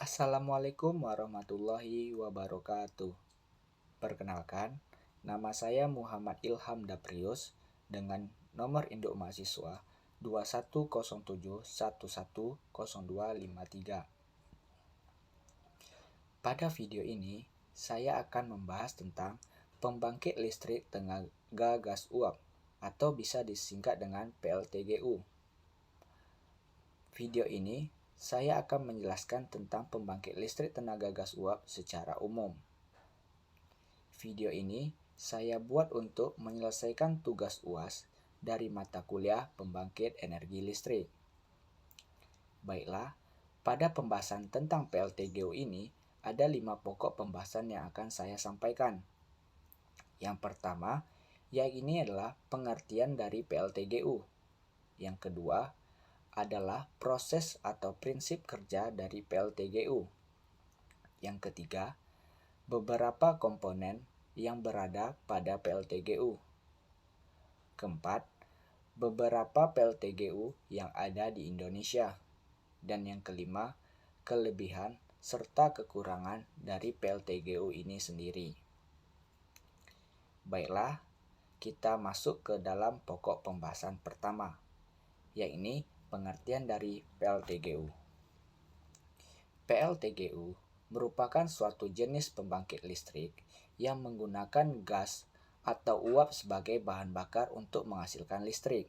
Assalamualaikum warahmatullahi wabarakatuh. Perkenalkan, nama saya Muhammad Ilham Daprius dengan nomor induk mahasiswa 2107110253. Pada video ini, saya akan membahas tentang pembangkit listrik tenaga gas uap atau bisa disingkat dengan PLTGU. Video ini saya akan menjelaskan tentang pembangkit listrik tenaga gas uap secara umum. Video ini saya buat untuk menyelesaikan tugas UAS dari mata kuliah pembangkit energi listrik. Baiklah, pada pembahasan tentang PLTGU ini ada 5 pokok pembahasan yang akan saya sampaikan. Yang pertama, ini adalah pengertian dari PLTGU. Yang kedua, adalah proses atau prinsip kerja dari PLTGU. Yang ketiga, beberapa komponen yang berada pada PLTGU. Keempat, beberapa PLTGU yang ada di Indonesia. Dan yang kelima, kelebihan serta kekurangan dari PLTGU ini sendiri. Baiklah, kita masuk ke dalam pokok pembahasan pertama, yaitu pengertian dari PLTGU. PLTGU merupakan suatu jenis pembangkit listrik yang menggunakan gas atau uap sebagai bahan bakar untuk menghasilkan listrik.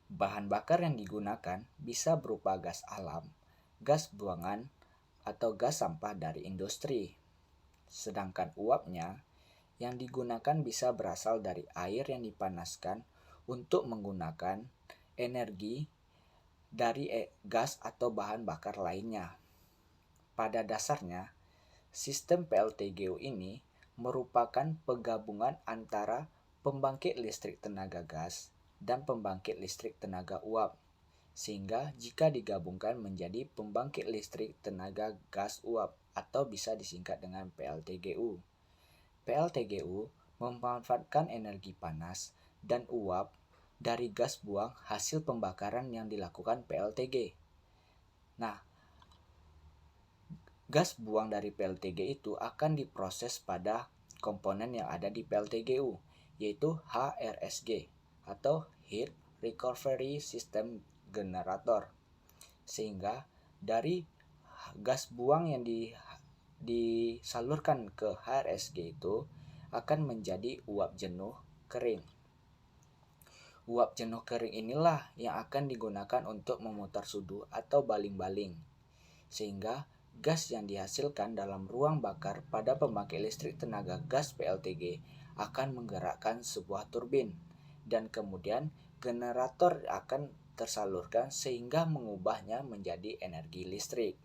Bahan bakar yang digunakan bisa berupa gas alam, gas buangan, atau gas sampah dari industri. Sedangkan uapnya yang digunakan bisa berasal dari air yang dipanaskan untuk menggunakan energi dari gas atau bahan bakar lainnya. Pada dasarnya, sistem PLTGU ini merupakan penggabungan antara pembangkit listrik tenaga gas dan pembangkit listrik tenaga uap, sehingga jika digabungkan menjadi pembangkit listrik tenaga gas uap atau bisa disingkat dengan PLTGU. PLTGU memanfaatkan energi panas dan uap dari gas buang hasil pembakaran yang dilakukan PLTG. Nah, gas buang dari PLTG itu akan diproses pada komponen yang ada di PLTGU, yaitu HRSG atau Heat Recovery System Generator. Sehingga dari gas buang yang disalurkan ke HRSG itu akan menjadi uap jenuh kering. Uap jenuh kering inilah yang akan digunakan untuk memutar sudu atau baling-baling. Sehingga gas yang dihasilkan dalam ruang bakar pada pembangkit listrik tenaga gas PLTG akan menggerakkan sebuah turbin. Dan kemudian generator akan tersalurkan sehingga mengubahnya menjadi energi listrik.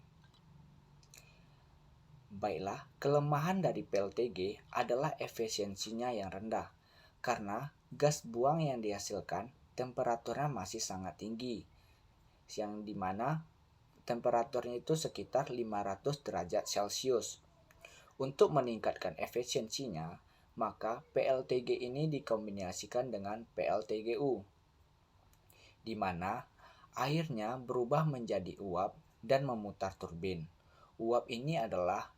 Baiklah, kelemahan dari PLTG adalah efisiensinya yang rendah. Karena gas buang yang dihasilkan temperaturnya masih sangat tinggi, yang dimana temperaturnya itu sekitar 500 derajat Celcius. Untuk meningkatkan efisiensinya, maka PLTG ini dikombinasikan dengan PLTGU, di mana airnya berubah menjadi uap dan memutar turbin. Uap ini adalah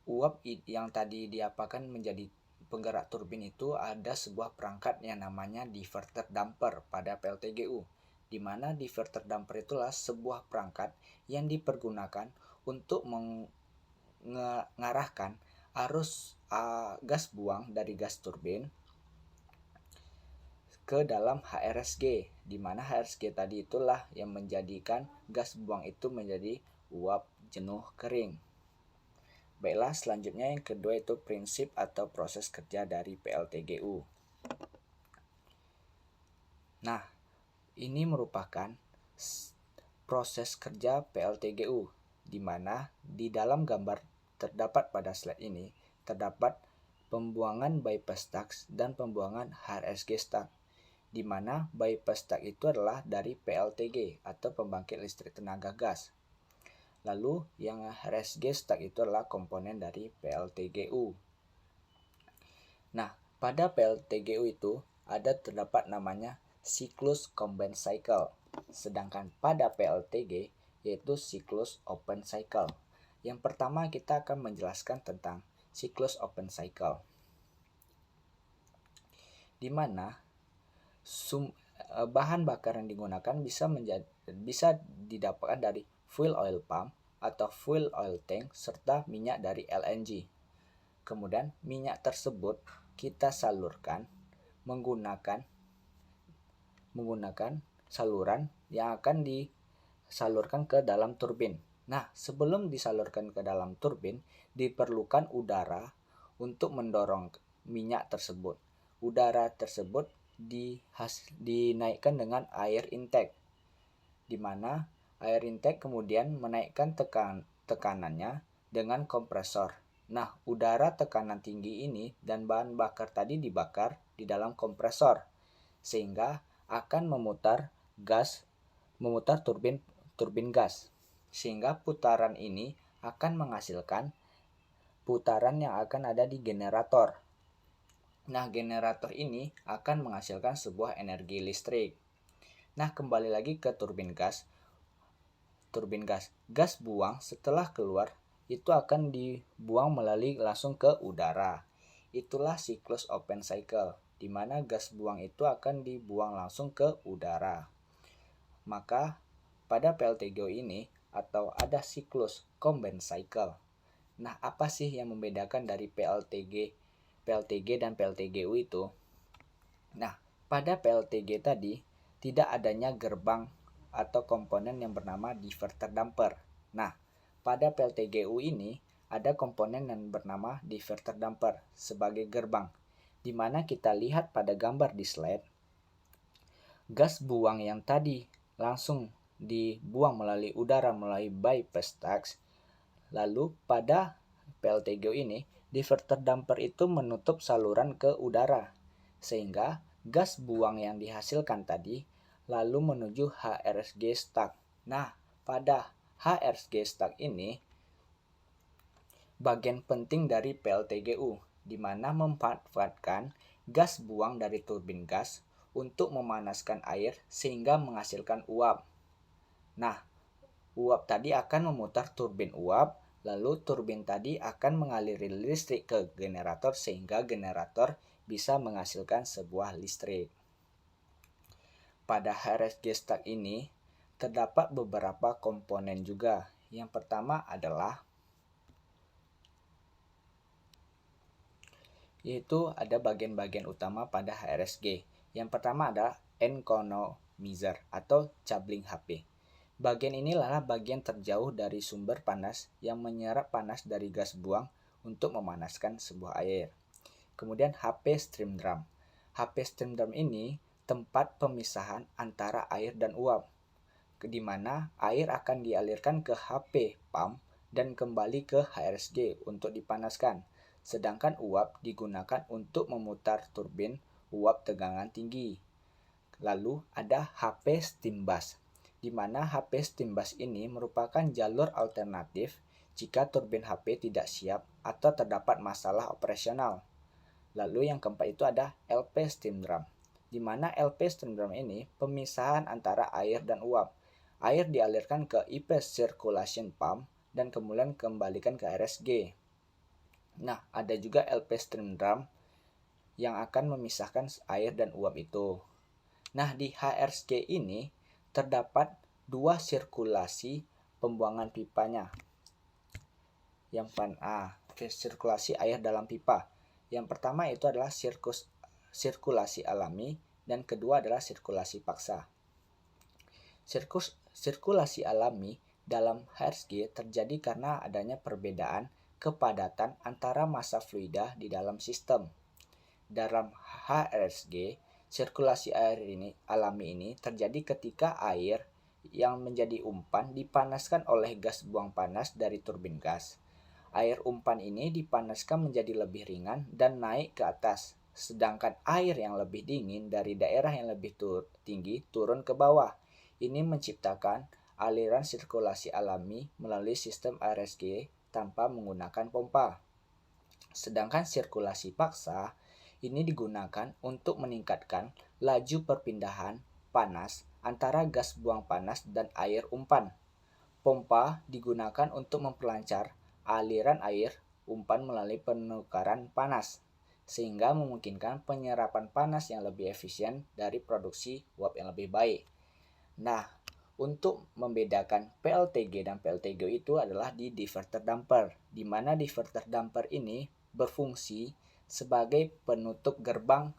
uap yang tadi diapakan menjadi penggerak turbin itu ada sebuah perangkat yang namanya diverter damper pada PLTGU, di mana diverter damper itulah sebuah perangkat yang dipergunakan untuk mengarahkan arus gas buang dari gas turbin ke dalam HRSG, di mana HRSG tadi itulah yang menjadikan gas buang itu menjadi uap jenuh kering. Baiklah, selanjutnya yang kedua itu prinsip atau proses kerja dari PLTGU. Nah, ini merupakan proses kerja PLTGU, di mana di dalam gambar terdapat pada slide ini terdapat pembuangan bypass duct dan pembuangan HRSG duct, di mana bypass duct itu adalah dari PLTG atau pembangkit listrik tenaga gas. Lalu yang HRSG duct itu adalah komponen dari PLTGU. Nah, pada PLTGU itu terdapat namanya siklus combined cycle. Sedangkan pada PLTG yaitu siklus open cycle. Yang pertama kita akan menjelaskan tentang siklus open cycle, di mana bahan bakar yang digunakan bisa didapatkan dari fuel oil pump atau fuel oil tank serta minyak dari LNG. Kemudian minyak tersebut kita salurkan menggunakan saluran yang akan disalurkan ke dalam turbin. Nah, sebelum disalurkan ke dalam turbin, diperlukan udara untuk mendorong minyak tersebut. Udara tersebut dinaikkan dengan air intake, di mana air intake kemudian menaikkan tekanannya dengan kompresor. Nah, udara tekanan tinggi ini dan bahan bakar tadi dibakar di dalam kompresor, sehingga akan memutar turbin gas, sehingga putaran ini akan menghasilkan putaran yang akan ada di generator. Nah, generator ini akan menghasilkan sebuah energi listrik. Nah, kembali lagi ke turbin gas. Gas buang setelah keluar itu akan dibuang melalui langsung ke udara. Itulah siklus open cycle, di mana gas buang itu akan dibuang langsung ke udara. Maka pada PLTGO ini atau ada siklus combined cycle. Nah, apa sih yang membedakan dari PLTG dan PLTGU itu? Nah, pada PLTG tadi tidak adanya gerbang atau komponen yang bernama diverter damper. Nah, pada PLTGU ini ada komponen yang bernama diverter damper sebagai gerbang, di mana kita lihat pada gambar di slide, gas buang yang tadi langsung dibuang melalui udara melalui bypass duct. Lalu pada PLTGO ini, diverter damper itu menutup saluran ke udara, sehingga gas buang yang dihasilkan tadi lalu menuju HRSG stack. Nah, pada HRSG stack ini bagian penting dari PLTGU, di mana memanfaatkan gas buang dari turbin gas untuk memanaskan air sehingga menghasilkan uap. Nah, uap tadi akan memutar turbin uap, lalu turbin tadi akan mengaliri listrik ke generator sehingga generator bisa menghasilkan sebuah listrik. Pada HRSG stack ini terdapat beberapa komponen juga. Yang pertama adalah yaitu ada bagian-bagian utama pada HRSG. Yang pertama adalah economizer atau cabling HP. Bagian inilah bagian terjauh dari sumber panas yang menyerap panas dari gas buang untuk memanaskan sebuah air. Kemudian HP stream drum. HP stream drum ini tempat pemisahan antara air dan uap, di mana air akan dialirkan ke HP pump dan kembali ke HRSG untuk dipanaskan. Sedangkan uap digunakan untuk memutar turbin uap tegangan tinggi. Lalu ada HP steam bus, di mana HP steam bus ini merupakan jalur alternatif jika turbin HP tidak siap atau terdapat masalah operasional. Lalu yang keempat itu ada LP steam drum, di mana LP steam drum ini pemisahan antara air dan uap. Air dialirkan ke IP circulation pump dan kemudian kembalikan ke RSG. Nah, ada juga LP stream drum yang akan memisahkan air dan uap itu. Nah, di HRSG ini terdapat dua sirkulasi pembuangan pipanya. Yang sirkulasi air dalam pipa. Yang pertama itu adalah sirkulasi alami dan kedua adalah sirkulasi paksa. Sirkulasi alami dalam HRSG terjadi karena adanya perbedaan kepadatan antara massa fluida di dalam sistem. Dalam HRSG, sirkulasi air alami ini terjadi ketika air yang menjadi umpan dipanaskan oleh gas buang panas dari turbin gas. Air umpan ini dipanaskan menjadi lebih ringan dan naik ke atas, sedangkan air yang lebih dingin dari daerah yang lebih tinggi turun ke bawah. Ini menciptakan aliran sirkulasi alami melalui sistem HRSG tanpa menggunakan pompa. Sedangkan sirkulasi paksa ini digunakan untuk meningkatkan laju perpindahan panas antara gas buang panas dan air umpan. Pompa digunakan untuk memperlancar aliran air umpan melalui penukaran panas, sehingga memungkinkan penyerapan panas yang lebih efisien dari produksi uap yang lebih baik. Nah, untuk membedakan PLTG dan PLTGO itu adalah di diverter damper, di mana diverter damper ini berfungsi sebagai penutup gerbang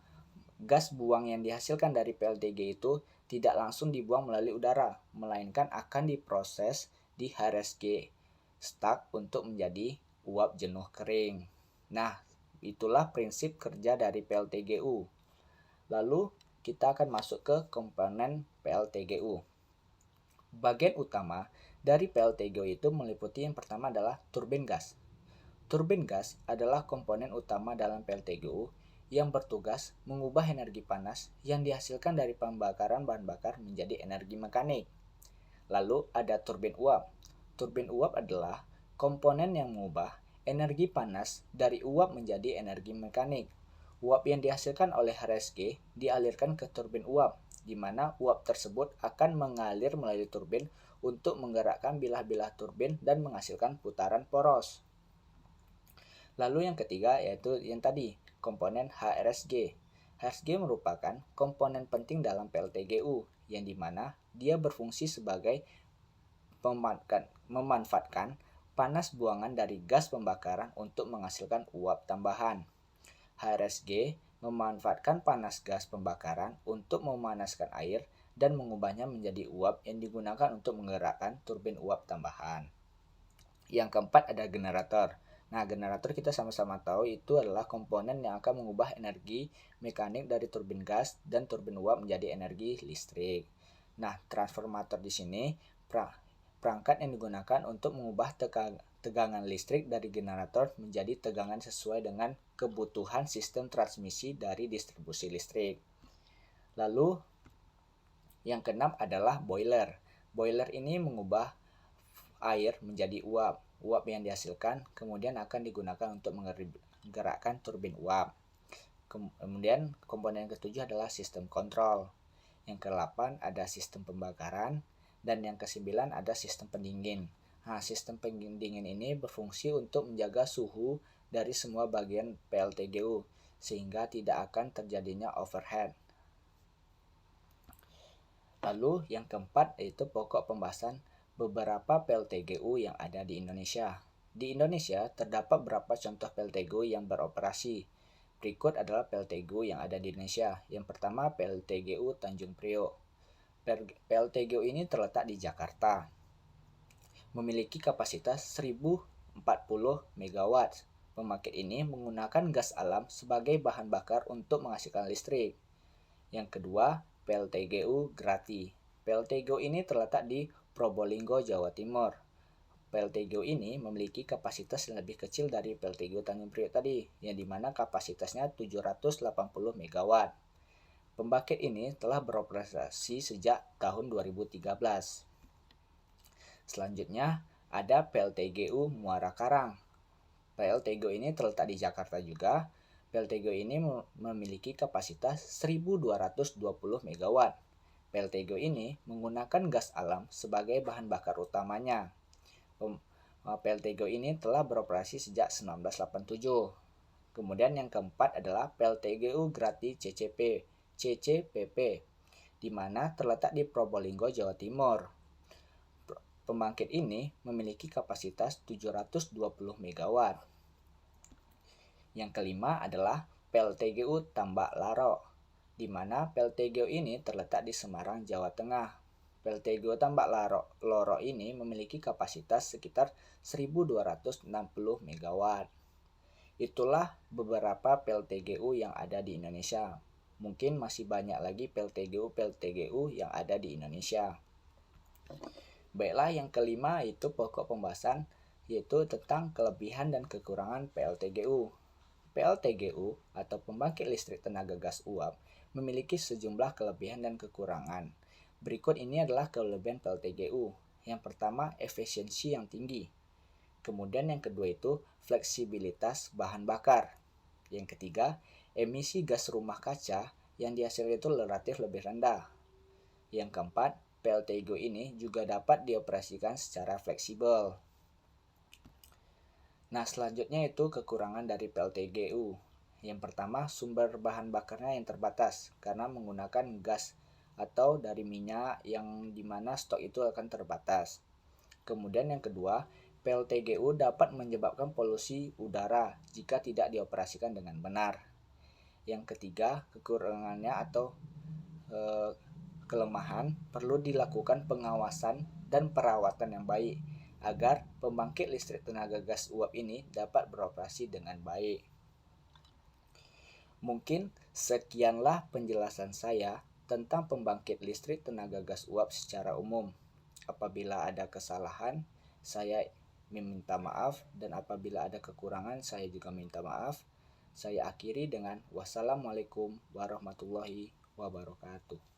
gas buang yang dihasilkan dari PLTG itu tidak langsung dibuang melalui udara, melainkan akan diproses di HRSG stuck untuk menjadi uap jenuh kering. Nah, itulah prinsip kerja dari PLTGU. Lalu, kita akan masuk ke komponen PLTGU. Bagian utama dari PLTGU itu meliputi yang pertama adalah turbin gas. Turbin gas adalah komponen utama dalam PLTGU yang bertugas mengubah energi panas yang dihasilkan dari pembakaran bahan bakar menjadi energi mekanik. Lalu ada turbin uap. Turbin uap adalah komponen yang mengubah energi panas dari uap menjadi energi mekanik. Uap yang dihasilkan oleh HRSG dialirkan ke turbin uap, di mana uap tersebut akan mengalir melalui turbin untuk menggerakkan bilah-bilah turbin dan menghasilkan putaran poros. Lalu yang ketiga yaitu yang tadi, komponen HRSG. HRSG merupakan komponen penting dalam PLTGU, yang dimana dia berfungsi sebagai memanfaatkan panas buangan dari gas pembakaran untuk menghasilkan uap tambahan. HRSG memanfaatkan panas gas pembakaran untuk memanaskan air dan mengubahnya menjadi uap yang digunakan untuk menggerakkan turbin uap tambahan. Yang keempat ada generator. Nah, generator kita sama-sama tahu itu adalah komponen yang akan mengubah energi mekanik dari turbin gas dan turbin uap menjadi energi listrik. Nah, transformator di sini perangkat yang digunakan untuk mengubah tegangan listrik dari generator menjadi tegangan sesuai dengan kebutuhan sistem transmisi dari distribusi listrik. Lalu, yang keenam adalah boiler. Boiler ini mengubah air menjadi uap. Uap yang dihasilkan kemudian akan digunakan untuk menggerakkan turbin uap. Kemudian komponen yang ketujuh adalah sistem kontrol. Yang ke-8 ada sistem pembakaran dan yang ke-9 ada sistem pendingin. Nah, sistem pendingin ini berfungsi untuk menjaga suhu dari semua bagian PLTGU sehingga tidak akan terjadinya overheat. Lalu yang keempat yaitu pokok pembahasan beberapa PLTGU yang ada di Indonesia. Di Indonesia terdapat beberapa contoh PLTGU yang beroperasi. Berikut adalah PLTGU yang ada di Indonesia. Yang pertama PLTGU Tanjung Priok. PLTGU ini terletak di Jakarta. Memiliki kapasitas 1040 MW. Pembangkit ini menggunakan gas alam sebagai bahan bakar untuk menghasilkan listrik. Yang kedua, PLTGU Grati. PLTGU ini terletak di Probolinggo, Jawa Timur. PLTGU ini memiliki kapasitas yang lebih kecil dari PLTGU Tanjung Priok tadi, yang dimana kapasitasnya 780 MW. Pembangkit ini telah beroperasi sejak tahun 2013. Selanjutnya, ada PLTGU Muara Karang. PLTGU ini terletak di Jakarta juga. PLTGU ini memiliki kapasitas 1220 MW. PLTGU ini menggunakan gas alam sebagai bahan bakar utamanya. PLTGU ini telah beroperasi sejak 1987. Kemudian yang keempat adalah PLTGU Grati CCPP, di mana terletak di Probolinggo, Jawa Timur. Pembangkit ini memiliki kapasitas 720 MW. Yang kelima adalah PLTGU Tambak Laro, di mana PLTGU ini terletak di Semarang, Jawa Tengah. PLTGU Tambak Loro ini memiliki kapasitas sekitar 1260 MW. Itulah beberapa PLTGU yang ada di Indonesia. Mungkin masih banyak lagi PLTGU yang ada di Indonesia. Baiklah, yang kelima itu pokok pembahasan, yaitu tentang kelebihan dan kekurangan PLTGU. PLTGU atau pembangkit listrik tenaga gas uap memiliki sejumlah kelebihan dan kekurangan. Berikut ini adalah kelebihan PLTGU. Yang pertama, efisiensi yang tinggi. Kemudian yang kedua itu fleksibilitas bahan bakar. Yang ketiga, emisi gas rumah kaca yang dihasilkan itu relatif lebih rendah. Yang keempat, PLTGU ini juga dapat dioperasikan secara fleksibel. Nah, selanjutnya itu kekurangan dari PLTGU. Yang pertama, sumber bahan bakarnya yang terbatas karena menggunakan gas atau dari minyak yang dimana stok itu akan terbatas. Kemudian yang kedua, PLTGU dapat menyebabkan polusi udara jika tidak dioperasikan dengan benar. Yang ketiga, kekurangannya atau kelemahan perlu dilakukan pengawasan dan perawatan yang baik agar pembangkit listrik tenaga gas uap ini dapat beroperasi dengan baik. Mungkin sekianlah penjelasan saya tentang pembangkit listrik tenaga gas uap secara umum. Apabila ada kesalahan, saya meminta maaf, dan apabila ada kekurangan, saya juga minta maaf. Saya akhiri dengan wassalamualaikum warahmatullahi wabarakatuh.